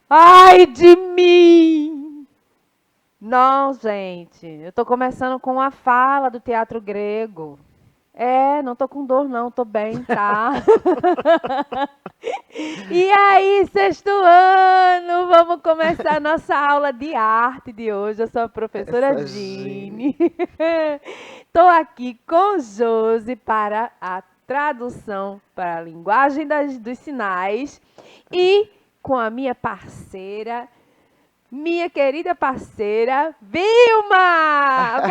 Ai de mim! Não, gente, eu tô começando com a fala do teatro grego. Não tô com dor não, tô bem, tá? E aí, sexto ano, vamos começar a nossa aula de arte de hoje. Eu sou a professora Essa Gine. Gine. Estou aqui com Josi para a tradução para a linguagem dos sinais e com a minha querida parceira, Vilma!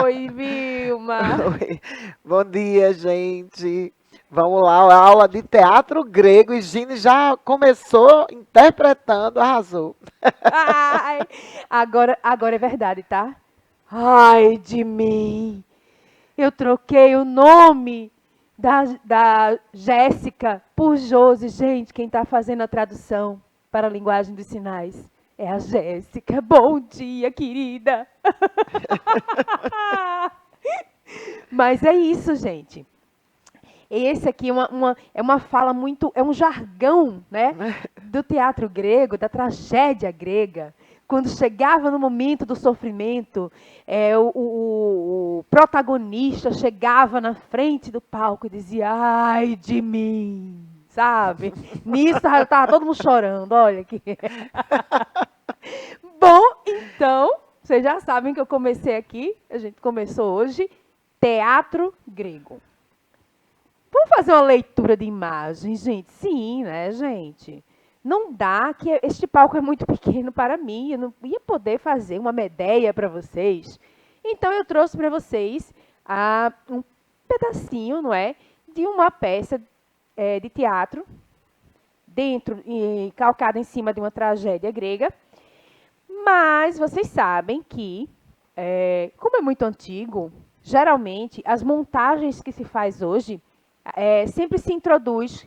Oi, Vilma! Oi. Bom dia, gente. Vamos lá, a aula de teatro grego e Gine já começou interpretando, arrasou. Ai, agora é verdade, tá? Ai de mim! Eu troquei o nome da Jéssica por Josi. Gente, quem está fazendo a tradução para a linguagem dos sinais é a Jéssica. Bom dia, querida! Mas é isso, gente. Esse aqui é uma fala muito. É um jargão, né? Do teatro grego, da tragédia grega. Quando chegava no momento do sofrimento, o protagonista chegava na frente do palco e dizia: Ai de mim! Sabe? Nisso estava todo mundo chorando. Olha aqui. Bom, então, vocês já sabem que eu comecei aqui. A gente começou hoje. Teatro grego. Vamos fazer uma leitura de imagens, gente? Sim, né, gente? Não dá, que este palco é muito pequeno para mim, eu não ia poder fazer uma Medeia para vocês. Então eu trouxe para vocês um pedacinho, não é, de uma peça de teatro, calcada em cima de uma tragédia grega. Mas vocês sabem que, como é muito antigo, geralmente as montagens que se faz hoje sempre se introduz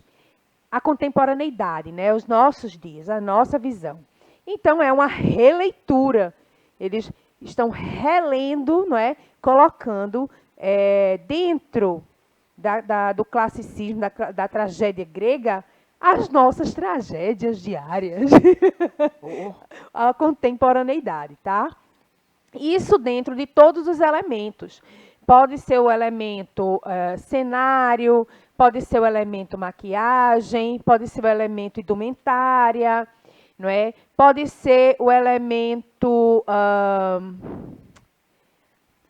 a contemporaneidade, né? Os nossos dias, a nossa visão. Então, é uma releitura. Eles estão relendo, não é? Colocando dentro do classicismo, da tragédia grega, as nossas tragédias diárias. Oh, A contemporaneidade, tá? Isso dentro de todos os elementos. Pode ser o elemento cenário, pode ser o elemento maquiagem, pode ser o elemento indumentária, não é? Pode ser o elemento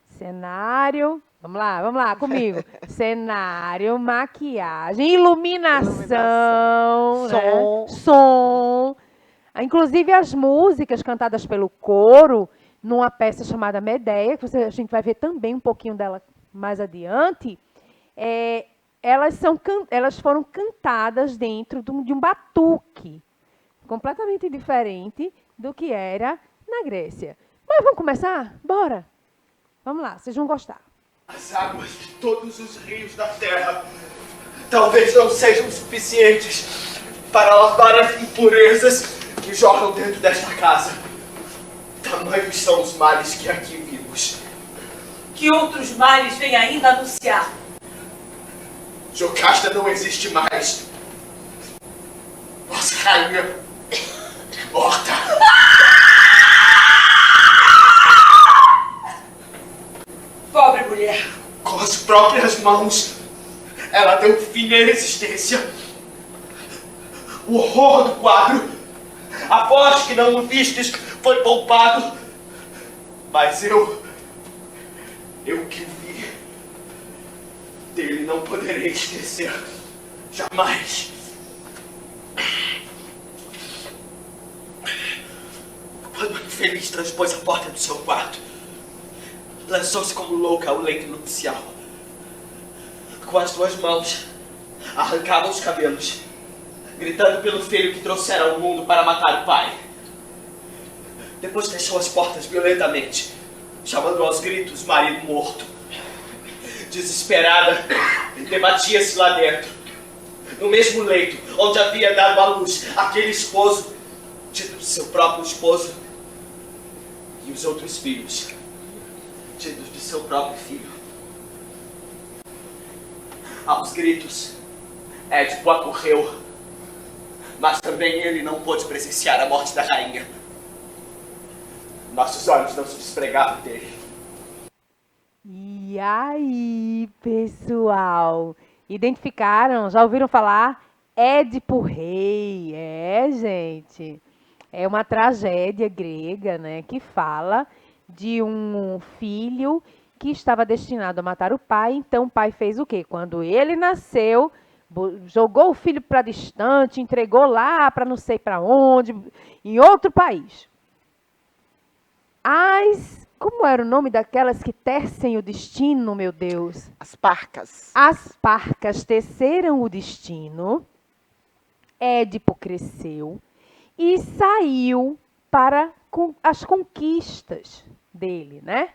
cenário. Vamos lá comigo. Cenário, maquiagem, iluminação. iluminação, né? Som. Som. Inclusive as músicas cantadas pelo coro, numa peça chamada Medeia, que a gente vai ver também um pouquinho dela mais adiante, elas foram cantadas dentro de um batuque, completamente diferente do que era na Grécia. Mas vamos começar? Bora! Vamos lá, vocês vão gostar. As águas de todos os rios da terra talvez não sejam suficientes para lavar as impurezas que jorram dentro desta casa. Tamanhos são os males que aqui vimos. Que outros males vem ainda anunciar? Jocasta não existe mais. Nossa rainha é morta. Pobre mulher. Com as próprias mãos, ela deu fim à existência. O horror do quadro, a voz que não ouvistes, foi poupado. Mas eu que o vi, dele não poderei esquecer. Jamais. Quando a infeliz transpôs a porta do seu quarto, lançou-se como louca ao leito nupcial. Com as duas mãos, arrancava os cabelos, gritando pelo filho que trouxera ao mundo para matar o pai. Depois fechou as portas violentamente, chamando aos gritos marido morto. Desesperada, debatia-se lá dentro, no mesmo leito onde havia dado à luz aquele esposo, tido de seu próprio esposo, e os outros filhos, tidos de seu próprio filho. Aos gritos, Édipo acorreu, Mas também ele não pôde presenciar a morte da rainha. Nossos olhos não se despregavam dele. E aí, pessoal? Identificaram? Já ouviram falar? Édipo Rei. É, gente. É uma tragédia grega, né? Que fala de um filho que estava destinado a matar o pai. Então, o pai fez o quê? Quando ele nasceu, jogou o filho para distante, entregou lá para não sei para onde, em outro país. Como era o nome daquelas que tecem o destino, meu Deus? As parcas. As parcas teceram o destino. Édipo cresceu e saiu para as conquistas dele, né?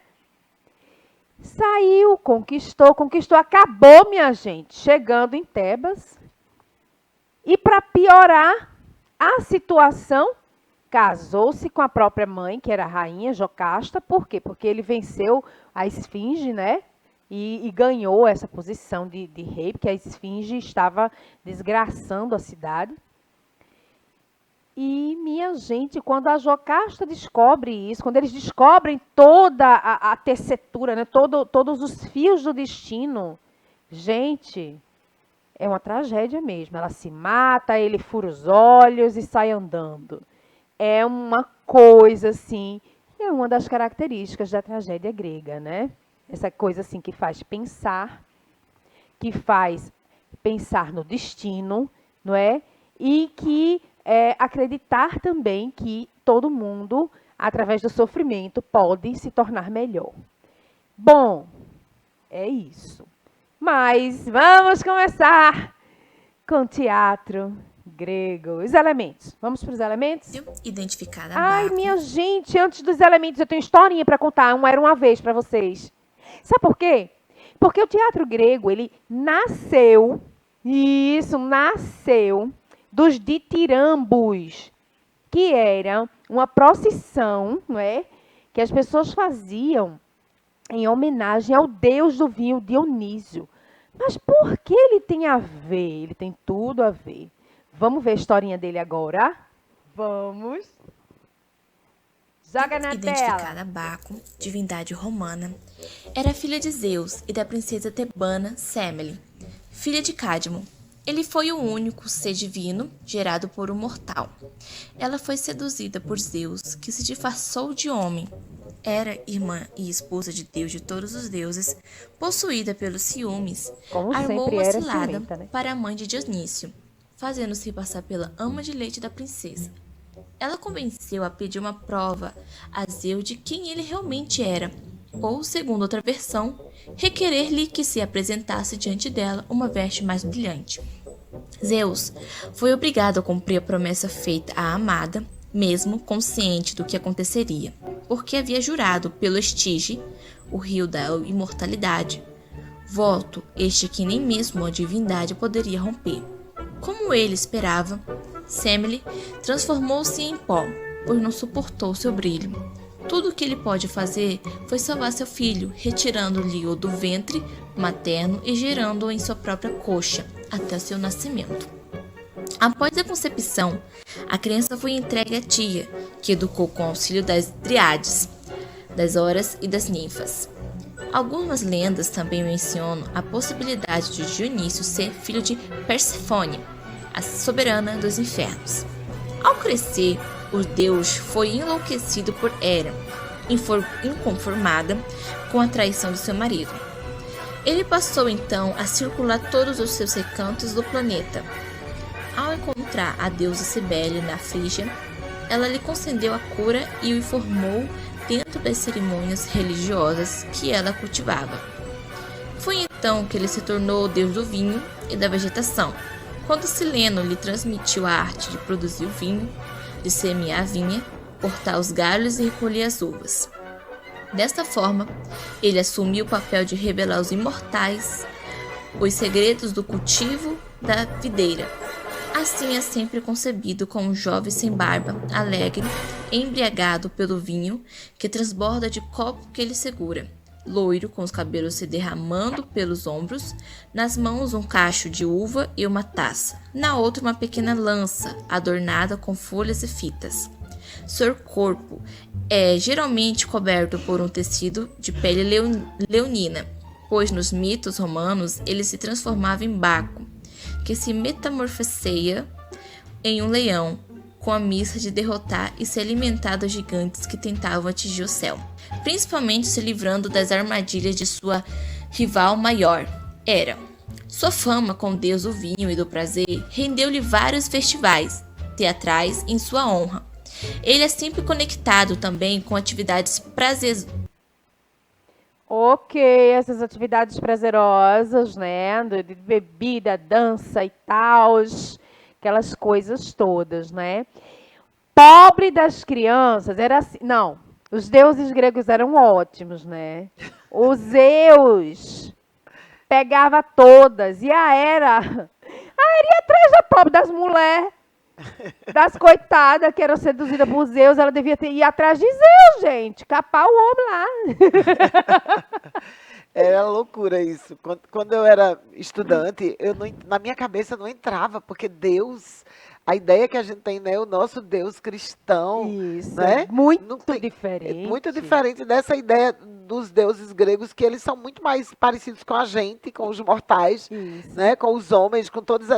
Saiu, conquistou, acabou, minha gente, chegando em Tebas. E para piorar a situação, casou-se com a própria mãe, que era a rainha Jocasta. Por quê? Porque ele venceu a esfinge, né? E ganhou essa posição de rei, porque a esfinge estava desgraçando a cidade. E, minha gente, quando a Jocasta descobre isso, quando eles descobrem toda a tessitura, né? Todos os fios do destino, gente, é uma tragédia mesmo. Ela se mata, ele fura os olhos e sai andando. É uma coisa assim, é uma das características da tragédia grega, né? Essa coisa assim que faz pensar no destino, não é? E que acreditar também que todo mundo, através do sofrimento, pode se tornar melhor. Bom, é isso. Mas vamos começar com teatro grego. Os elementos. Vamos para os elementos? Identificada. Ai, minha gente, antes dos elementos, eu tenho historinha para contar. Era uma vez para vocês. Sabe por quê? Porque o teatro grego, ele nasceu dos ditirambos, que era uma procissão, não é? Que as pessoas faziam em homenagem ao deus do vinho, Dionísio. Mas por que ele tem a ver? Ele tem tudo a ver. Vamos ver a historinha dele agora? Vamos. Joga na Identificada tela. Baco, divindade romana, era filha de Zeus e da princesa tebana Semele, filha de Cadmo. Ele foi o único ser divino gerado por um mortal. Ela foi seduzida por Zeus, que se disfarçou de homem. Era irmã e esposa de Deus de todos os deuses, possuída pelos ciúmes, Como armou sempre uma era cilada ciumenta, né? para a mãe de Dionísio, fazendo-se passar pela ama de leite da princesa. Ela convenceu a pedir uma prova a Zeus de quem ele realmente era, ou, segundo outra versão, requerer-lhe que se apresentasse diante dela uma veste mais brilhante. Zeus foi obrigado a cumprir a promessa feita à amada, mesmo consciente do que aconteceria, porque havia jurado pelo Estige, o rio da imortalidade, voto este que nem mesmo a divindade poderia romper. Como ele esperava, Semele transformou-se em pó, pois não suportou seu brilho. Tudo o que ele pôde fazer foi salvar seu filho, retirando-lhe o do ventre materno e gerando-o em sua própria coxa, até seu nascimento. Após a concepção, a criança foi entregue à tia, que educou com auxílio das Dríades, das Horas e das Ninfas. Algumas lendas também mencionam a possibilidade de Dionísio ser filho de Persefone, a soberana dos infernos. Ao crescer, o deus foi enlouquecido por Hera, inconformada com a traição de seu marido. Ele passou então a circular todos os seus recantos do planeta. Ao encontrar a deusa Cibele na Frígia, ela lhe concedeu a cura e o informou dentro das cerimônias religiosas que ela cultivava. Foi então que ele se tornou o deus do vinho e da vegetação, quando Sileno lhe transmitiu a arte de produzir o vinho, de semear a vinha, cortar os galhos e recolher as uvas. Desta forma, ele assumiu o papel de revelar aos imortais os segredos do cultivo da videira. Assim é sempre concebido como um jovem sem barba, alegre, embriagado pelo vinho que transborda de copo que ele segura. loiro, com os cabelos se derramando pelos ombros, nas mãos um cacho de uva e uma taça, na outra uma pequena lança, adornada com folhas e fitas. Seu corpo é geralmente coberto por um tecido de pele leonina, pois nos mitos romanos ele se transformava em Baco, que se metamorfoseia em um leão, com a missa de derrotar e se alimentar dos gigantes que tentavam atingir o céu, principalmente se livrando das armadilhas de sua rival maior, Hera. Sua fama com o deus do vinho e do prazer rendeu-lhe vários festivais teatrais em sua honra. Ele é sempre conectado também com atividades Ok, essas atividades prazerosas, né? De bebida, dança e tal, aquelas coisas todas, né? Pobre das crianças, era assim. Não, os deuses gregos eram ótimos, né? O Zeus pegava todas e a Hera ia atrás da pobre das mulheres, das coitadas que eram seduzidas por Zeus. Ela devia ir atrás de Zeus, gente, capar o homem lá. Era loucura isso. Quando eu era estudante, na minha cabeça não entrava, porque Deus, a ideia que a gente tem, né, o nosso Deus cristão, Isso, né? muito Não tem- diferente. É muito diferente dessa ideia dos deuses gregos, que eles são muito mais parecidos com a gente, com os mortais, Isso. né, com os homens, com todas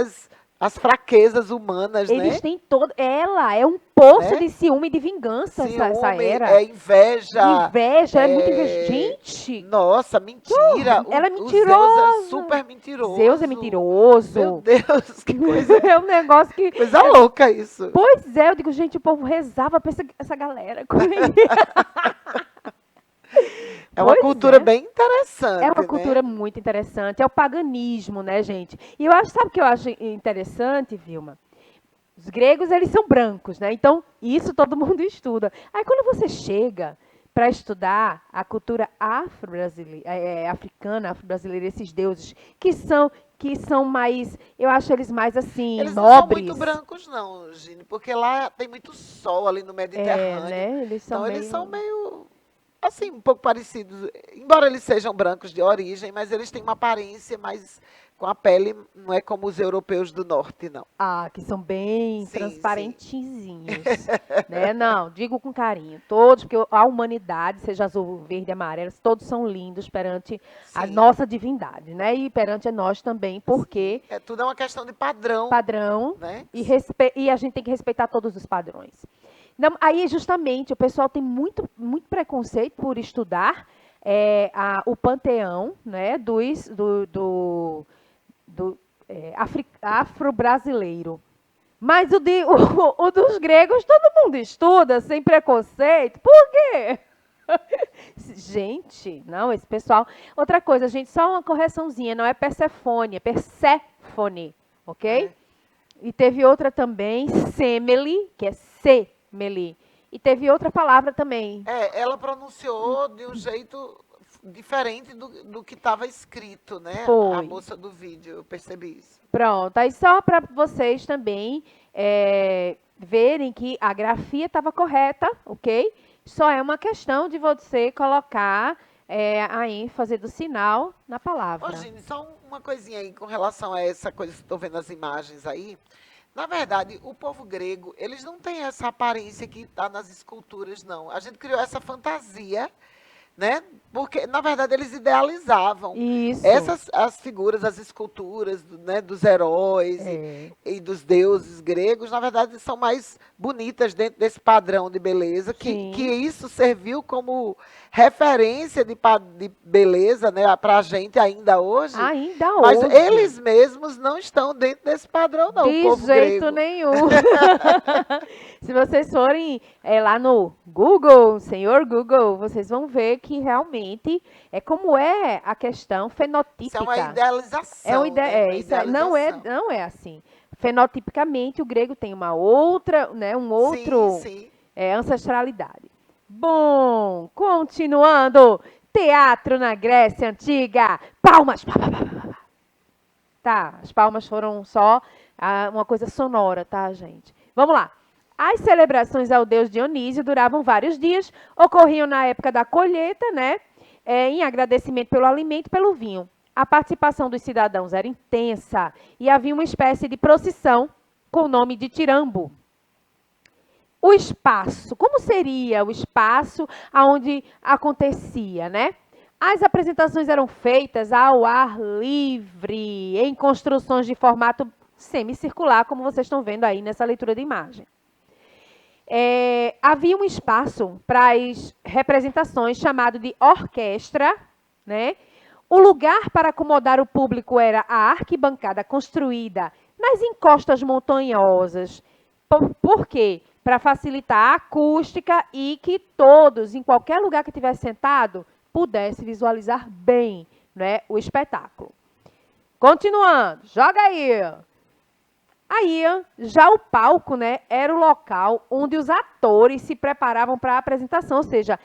as fraquezas humanas, Eles né? têm todo. Ela é um poço Né? de ciúme e de vingança, essa Ciúme, Hera. inveja. Inveja, é muito é, inveja. Gente, Nossa, mentira. ela é O Zeus mentirosa. é super mentiroso. Zeus é mentiroso. Meu Deus, que coisa, É um negócio que. coisa louca isso. Pois é, eu digo, gente, o povo rezava pra essa galera. É uma Pois cultura é. bem interessante. É uma né? cultura muito interessante. É o paganismo, né, gente? E eu acho, sabe o que eu acho interessante, Vilma? Os gregos, eles são brancos, né? Então, isso todo mundo estuda. Aí, quando você chega para estudar a cultura afro-brasileira, africana, afro-brasileira, esses deuses que são mais, eu acho eles mais assim, Eles não são nobres. muito brancos, não, Gine, porque lá tem muito sol ali no Mediterrâneo. né? Eles são Então, meio... eles são meio, assim, um pouco parecidos. Embora eles sejam brancos de origem, mas eles têm uma aparência mais com a pele, não é como os europeus do norte, não. Ah, que são bem Sim, transparentezinhos, né? Não, digo com carinho. Todos, porque a humanidade, seja azul, verde, amarelo, todos são lindos perante a Sim. nossa divindade, né? E perante a nós também, porque Tudo é uma questão de padrão, padrão né? e a gente tem que respeitar todos os padrões. Não, aí, justamente, o pessoal tem muito preconceito por estudar o panteão, né, afro-brasileiro. Mas o dos gregos todo mundo estuda sem preconceito. Por quê? Gente, não, esse pessoal... Outra coisa, gente, só uma correçãozinha, não é Perséfone, é Perséfone, ok? E teve outra também, Semele, que é Semele. E teve outra palavra também. Ela pronunciou de um jeito diferente do que estava escrito, né? Foi. A moça do vídeo, eu percebi isso. Pronto, aí só para vocês também verem que a grafia estava correta, ok? Só é uma questão de você colocar a ênfase do sinal na palavra. Ô, Gine, só uma coisinha aí com relação a essa coisa que estou vendo as imagens aí. Na verdade, o povo grego, eles não têm essa aparência que está nas esculturas, não. A gente criou essa fantasia, né? Porque, na verdade, eles idealizavam. Isso. As figuras, as esculturas, né, dos heróis e dos deuses gregos, na verdade, são mais bonitas dentro desse padrão de beleza, que isso serviu como referência de beleza, né, para a gente ainda hoje. Ainda Mas hoje. eles mesmos não estão dentro desse padrão, não, o De povo jeito grego. nenhum. Se vocês forem lá no Google, senhor Google, vocês vão ver que realmente é como é a questão fenotípica. Isso é uma idealização. É uma né? isso não é assim. Fenotipicamente, o grego tem uma outra, né, Sim. Ancestralidade. Bom, continuando. Teatro na Grécia Antiga. Palmas. Tá, as palmas foram só uma coisa sonora, tá, gente? Vamos lá. As celebrações ao deus Dionísio duravam vários dias, ocorriam na época da colheita, né? em agradecimento pelo alimento e pelo vinho. A participação dos cidadãos era intensa e havia uma espécie de procissão com o nome de tirambo. O espaço, como seria o espaço onde acontecia, né? As apresentações eram feitas ao ar livre, em construções de formato semicircular, como vocês estão vendo aí nessa leitura de imagem. Havia um espaço para as representações chamado de orquestra, né? O lugar para acomodar o público era a arquibancada construída nas encostas montanhosas. Por quê? Para facilitar a acústica e que todos, em qualquer lugar que estivesse sentado, pudesse visualizar bem, né, o espetáculo. Continuando, joga aí. Aí, já o palco, né, era o local onde os atores se preparavam para a apresentação, ou seja,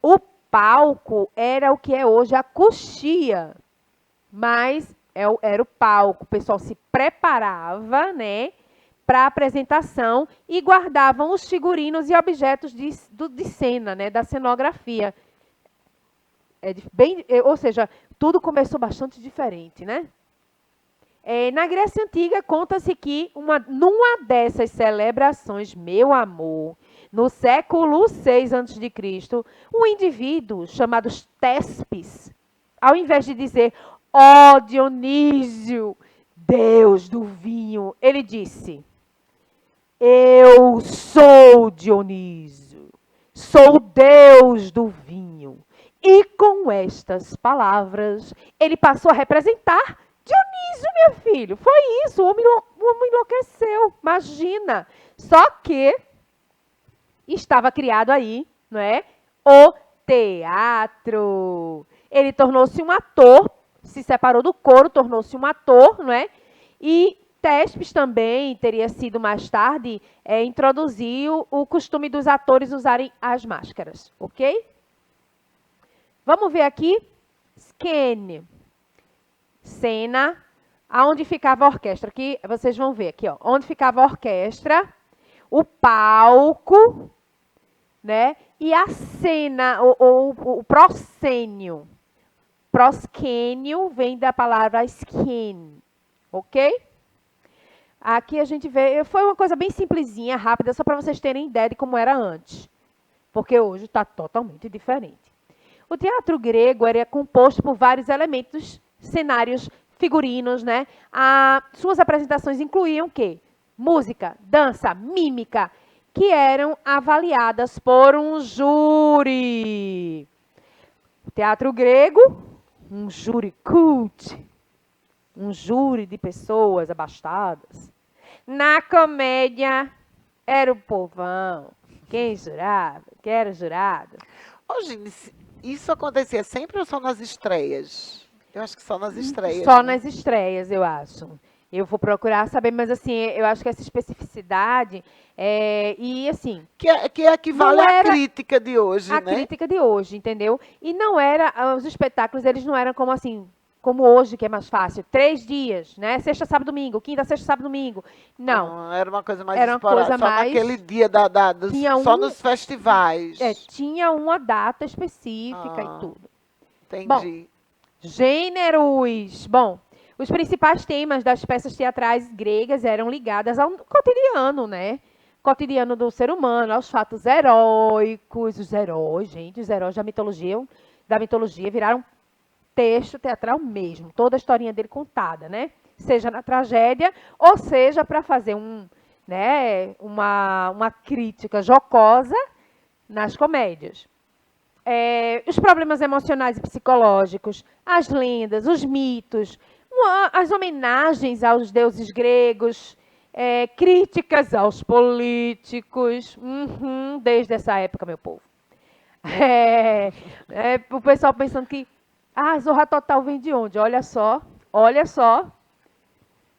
o palco era o que é hoje a coxia, mas era o palco, o pessoal se preparava, né, para a apresentação e guardavam os figurinos e objetos de cena, né, da cenografia. Ou seja, tudo começou bastante diferente, né? Na Grécia Antiga, conta-se que numa dessas celebrações, meu amor, no século VI a.C., um indivíduo chamado Tespes, ao invés de dizer, ó Dionísio, Deus do vinho, ele disse, eu sou Dionísio, sou Deus do vinho. E com estas palavras, ele passou a representar Dionísio, meu filho. Foi isso, o homem enlouqueceu, imagina. Só que estava criado aí, não é? O teatro. Ele tornou-se um ator, se separou do coro, tornou-se um ator, não é? E Tespes também teria sido mais tarde, introduziu o costume dos atores usarem as máscaras, ok? Vamos ver aqui, Skene, cena, aonde ficava a orquestra. Aqui vocês vão ver aqui, ó, onde ficava a orquestra, o palco, né? E a cena, o proscênio. Proscênio vem da palavra skin, ok? Aqui a gente vê, foi uma coisa bem simplesinha, rápida, só para vocês terem ideia de como era antes, porque hoje está totalmente diferente. O teatro grego era composto por vários elementos, cenários, figurinos, né? Suas apresentações incluíam o quê? Música, dança, mímica, que eram avaliadas por um júri. O teatro grego, um júri cult, um júri de pessoas abastadas. Na comédia, era o povão. Quem jurava? Quem era jurado? Hoje, isso acontecia sempre ou só nas estreias? Eu acho que só nas estreias. Só né? nas estreias, eu acho. Eu vou procurar saber, mas assim, eu acho que essa especificidade e assim... Que equivale à crítica de hoje, a né? A crítica de hoje, entendeu? E não era... Os espetáculos, eles não eram como assim... Como hoje, que é mais fácil. 3 dias, né? Sexta, sábado, domingo. Quinta, sexta, sábado, domingo. Não. Era uma coisa mais Era uma coisa só mais... naquele dia só nos festivais. Tinha uma data específica e tudo. Entendi. Bom, gêneros. Bom, os principais temas das peças teatrais gregas eram ligadas ao cotidiano, né? Cotidiano do ser humano, aos fatos heróicos. Os heróis, gente, os heróis da mitologia viraram texto teatral mesmo, toda a historinha dele contada, né? Seja na tragédia, ou seja para fazer uma crítica jocosa nas comédias. Os problemas emocionais e psicológicos, as lendas, os mitos, as homenagens aos deuses gregos, críticas aos políticos, desde essa época, meu povo. O pessoal pensando que Zorra Total vem de onde? Olha só.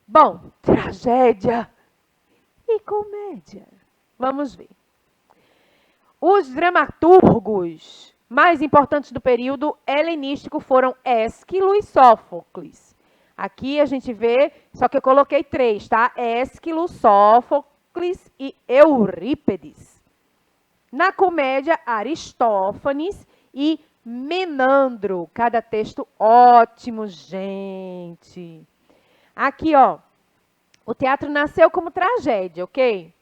Bom, tragédia e comédia. Vamos ver. Os dramaturgos mais importantes do período helenístico foram Ésquilo e Sófocles. Aqui a gente vê, só que eu coloquei 3, tá? Ésquilo, Sófocles e Eurípedes. Na comédia, Aristófanes e Menandro. Cada texto ótimo, gente. Aqui, ó. O teatro nasceu como tragédia, ok?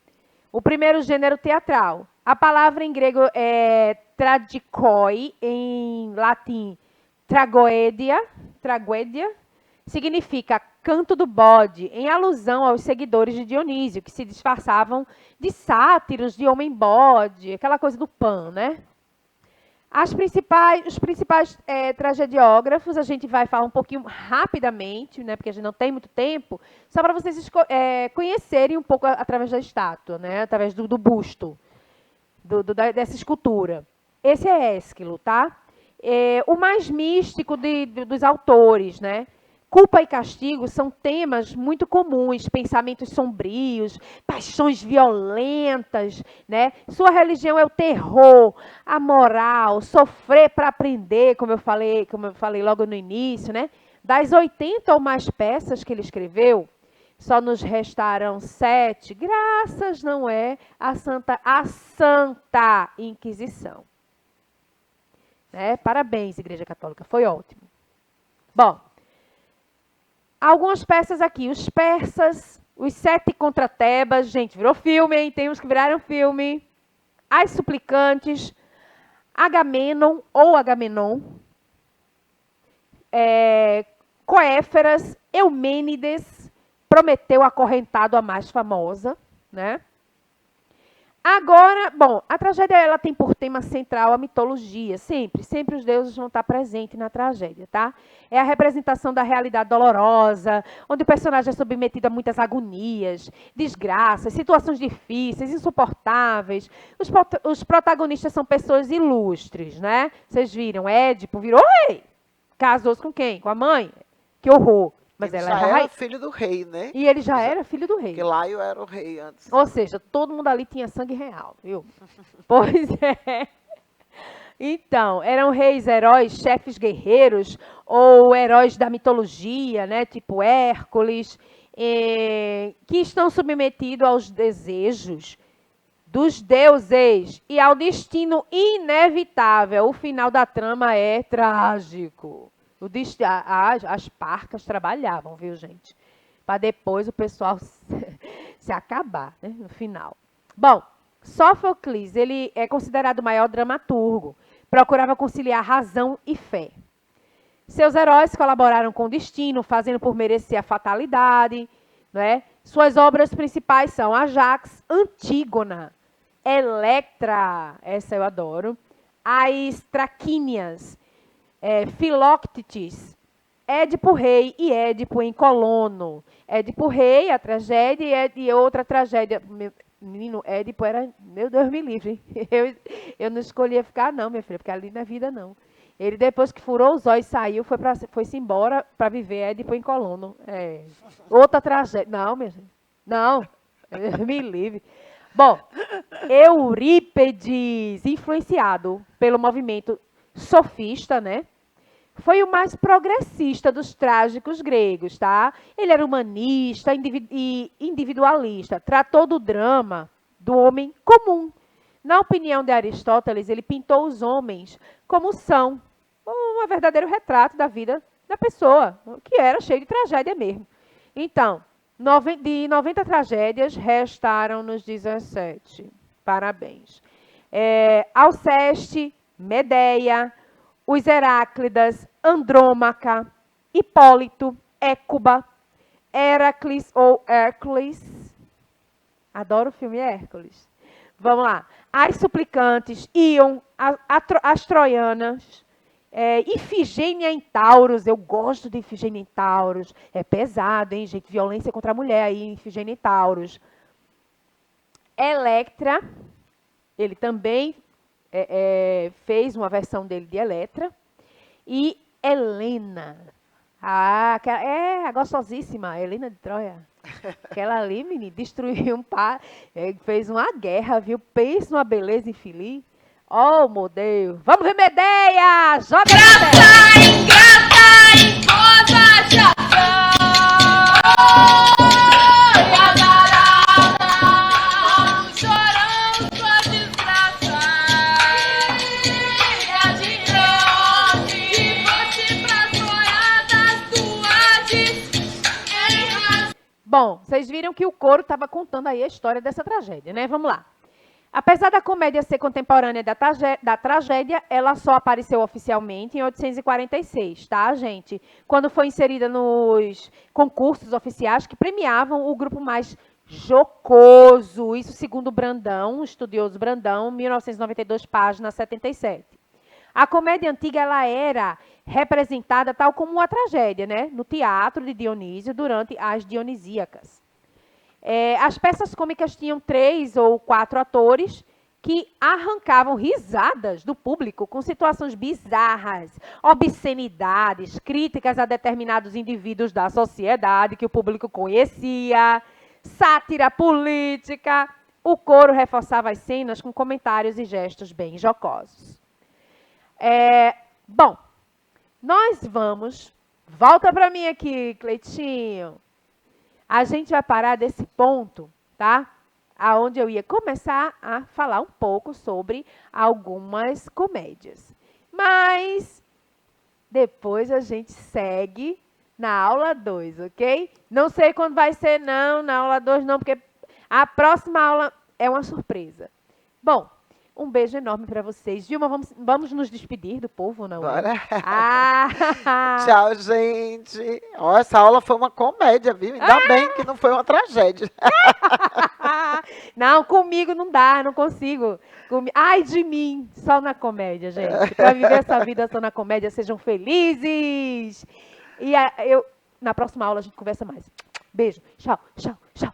O primeiro gênero teatral. A palavra em grego é tragikoi, em latim tragoedia, significa canto do bode, em alusão aos seguidores de Dionísio, que se disfarçavam de sátiros, de homem-bode, aquela coisa do Pan, né? Os principais tragediógrafos, a gente vai falar um pouquinho rapidamente, né, porque a gente não tem muito tempo, só para vocês conhecerem um pouco através da estátua, né, através do busto, dessa escultura. Esse é Ésquilo, tá? O mais místico dos autores, né? Culpa e castigo são temas muito comuns, pensamentos sombrios, paixões violentas, né? Sua religião é o terror, a moral, sofrer para aprender, como eu falei logo no início, né? Das 80 ou mais peças que ele escreveu, só nos restarão 7, graças não é a Santa Inquisição. Né? Parabéns, Igreja Católica, foi ótimo. Bom, algumas peças aqui, os persas, os 7 contra Tebas, gente, virou filme, hein? Tem uns que viraram filme. As suplicantes, Agamenon ou Agamenon, Coéferas, Eumênides, Prometeu acorrentado, a mais famosa, né? Agora, bom, a tragédia ela tem por tema central a mitologia, sempre os deuses vão estar presentes na tragédia, tá? É a representação da realidade dolorosa, onde o personagem é submetido a muitas agonias, desgraças, situações difíceis, insuportáveis. Os protagonistas são pessoas ilustres, né? Vocês viram, Édipo virou rei. Casou-se com quem? Com a mãe? Que horror. Mas ele ela já era filho do rei, né? E ele já era filho do rei. Porque Laio era o rei antes. Ou seja, todo mundo ali tinha sangue real, viu? Pois é. Então, eram reis, heróis, chefes guerreiros, ou heróis da mitologia, né? Tipo Hércules, que estão submetidos aos desejos dos deuses e ao destino inevitável. O final da trama é trágico. As parcas trabalhavam, viu, gente? Para depois o pessoal se acabar, né, no final. Bom, Sófocles, ele é considerado o maior dramaturgo. Procurava conciliar razão e fé. Seus heróis colaboraram com o destino, fazendo por merecer a fatalidade. Né? Suas obras principais são Ajax, Antígona, Electra, essa eu adoro, as Traquínias, Filoctetes, Édipo Rei e Édipo em Colono. Édipo Rei, a tragédia, e outra tragédia. Menino, Édipo era... Meu Deus me livre. Eu não escolhia ficar, não, minha filha, porque ali não é vida, não. Ele, depois que furou os olhos, saiu, foi-se embora para viver Édipo em Colono. Outra tragédia. Não, minha gente. Não. Me livre. Bom, Eurípedes, influenciado pelo movimento sofista, né? Foi o mais progressista dos trágicos gregos, tá? Ele era humanista e individualista. Tratou do drama do homem comum. Na opinião de Aristóteles, ele pintou os homens como são. Um verdadeiro retrato da vida da pessoa, que era cheio de tragédia mesmo. Então, de 90 tragédias, restaram-nos 17. Parabéns. Alceste, Medeia, os Heráclidas, Andrômaca, Hipólito, Écuba, Heracles ou Hércules. Adoro o filme Hércules. Vamos lá. As suplicantes, Íon, as troianas, Ifigênia em Taurus. Eu gosto de Ifigênia em Taurus. É pesado, hein, gente? Violência contra a mulher aí, Ifigênia em Taurus. Electra, ele também fez uma versão dele de Eletra. E Helena. A gostosíssima, Helena de Troia. Aquela ali, menina, destruiu fez uma guerra, viu? Pensa numa beleza infeliz. Oh, meu Deus. Vamos ver Medeia! Joga Bom, vocês viram que o coro estava contando aí a história dessa tragédia, né? Vamos lá. Apesar da comédia ser contemporânea da tragédia, ela só apareceu oficialmente em 1846, tá, gente? Quando foi inserida nos concursos oficiais que premiavam o grupo mais jocoso, isso segundo Brandão, o estudioso Brandão, 1992, página 77. A comédia antiga ela era representada tal como uma tragédia, né? No teatro de Dionísio durante as Dionisíacas. As peças cômicas tinham 3 ou 4 atores que arrancavam risadas do público com situações bizarras, obscenidades, críticas a determinados indivíduos da sociedade que o público conhecia, sátira política. O coro reforçava as cenas com comentários e gestos bem jocosos. Bom, nós vamos... Volta para mim aqui, Cleitinho. A gente vai parar desse ponto, tá? Aonde eu ia começar a falar um pouco sobre algumas comédias. Mas depois a gente segue na aula 2, ok? Não sei quando vai ser, não, na aula 2 não, porque a próxima aula é uma surpresa. Bom, um beijo enorme para vocês. Vilma, vamos nos despedir do povo, não? Bora. Ah! Tchau, gente. Ó, essa aula foi uma comédia, viu? Ainda bem que não foi uma tragédia. Não, comigo não dá, não consigo. Ai de mim, só na comédia, gente. Para viver essa vida só na comédia, sejam felizes. E na próxima aula a gente conversa mais. Beijo. Tchau, tchau, tchau.